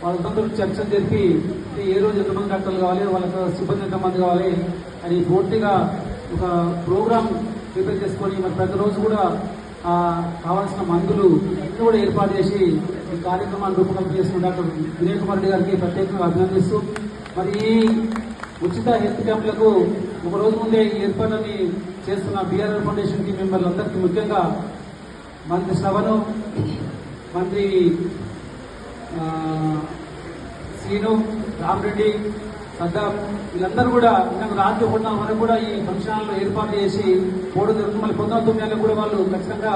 వాళ్ళందరూ చర్చలు జరిపి ఏ రోజు ఎంతమంది డాక్టర్లు కావాలి, వాళ్ళకి సిబ్బంది ఎంతమంది కావాలి అని పూర్తిగా ఒక ప్రోగ్రామ్ ప్రిపేర్ చేసుకొని మరి ప్రతిరోజు కూడా కావాల్సిన మందులు అన్ని కూడా ఏర్పాటు చేసి ఈ కార్యక్రమాన్ని రూపకల్పన చేస్తున్న డాక్టర్ వినయ్ కుమార్ రెడ్డి గారికి ప్రత్యేకంగా అభినందిస్తూ మరి ఈ ఉచిత హెల్త్ క్యాంపులకు ఒక రోజు ముందే ఈ ఏర్పాట్లని చేస్తున్న బీఆర్ఆర్ ఫౌండేషన్ టీం మెంబర్లందరికీ ముఖ్యంగా మంత్రి శ్రవణు, మంత్రి శ్రీను, రామరెడ్డి, సద్దాం వీళ్ళందరూ కూడా నాకు రాత్రి 1:30 వరకు కూడా ఈ ఫంక్షన్ హాల్లో ఏర్పాటు చేసి పోవడం జరుగుతుంది. మళ్ళీ 9 కూడా వాళ్ళు ఖచ్చితంగా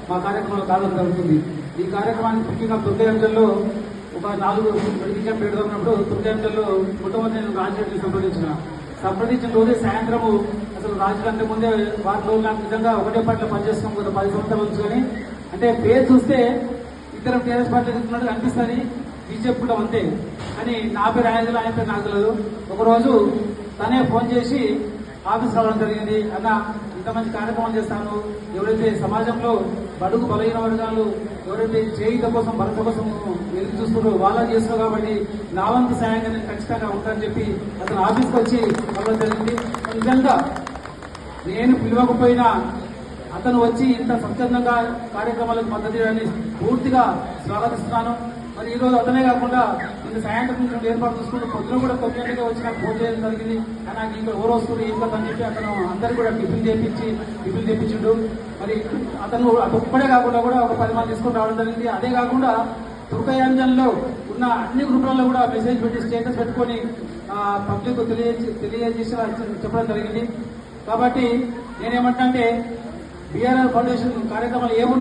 మా కార్యక్రమంలో కావడం జరుగుతుంది. ఈ కార్యక్రమానికి ముఖ్యంగా దుర్గాంజల్లో ఒక 4 మెడికల్ క్యాంప్ పెడుతున్నప్పుడు దుర్గాంజల్లో మొట్టమొదటి నేను రాజరెడ్డిని సంప్రదించిన రోజే సాయంత్రము అసలు రాజు కంటే ముందే వారి రోజులు నాకు నిజంగా ఒకటే పాటలో పనిచేస్తాం కదా 10 సంవత్సరాల నుంచి. కానీ అంటే పేరు చూస్తే ఇద్దరు టీఆర్ఎస్ పార్టీ ఎదుర్కొన్నట్టు అనిపిస్తుంది, బీజేపీ కూడా అంతే. కానీ నా పేరు ఆయన పేరు నాకు తెలియదు. ఒకరోజు తనే ఫోన్ చేసి ఆఫీస్ రావడం జరిగింది. అన్న ఇంత మంచి కార్యక్రమం చేస్తాను, ఎవరైతే సమాజంలో బడుగు బలహీన వర్గాలు ఎవరైతే చేయుత కోసం భరత కోసం ఎదురు చూస్తున్నారో వాళ్ళ చేస్తున్నారు కాబట్టి నా వంతు సాయంగా నేను ఖచ్చితంగా ఉంటానని చెప్పి అతను ఆఫీస్కి వచ్చి రావడం జరిగింది. నిజంగా నేను పిలవకపోయినా అతను వచ్చి ఇంత స్వచ్ఛందంగా కార్యక్రమాలకు మద్దతు చేయడాన్ని పూర్తిగా స్వాగతిస్తున్నాను. మరి ఈరోజు అతనే కాకుండా ఇంత సాయంత్రం నుంచి ఏర్పాటు చూసుకుంటూ పొద్దున కూడా 9 గంటలకే వచ్చి నాకు ఫోన్ చేయడం జరిగింది. నాకు ఇంకా ఎవరు వస్తుంది ఏం కదా అని చెప్పి అతను అందరూ కూడా టిఫిన్ చేయించిండు. మరి అతను ఒక్కడే కాకుండా కూడా ఒక 10 మంది తీసుకుని రావడం జరిగింది. అదే కాకుండా దుర్గాంజన్లో ఉన్న అన్ని గ్రూపులలో కూడా మెసేజ్ పెట్టి స్టేటస్ పెట్టుకొని పబ్లిక్ తెలియజేసి చెప్పడం జరిగింది. కాబట్టి నేనేమంటే బీఆర్ఆర్ ఫౌండేషన్ కార్యక్రమాలు ఏముంటాయి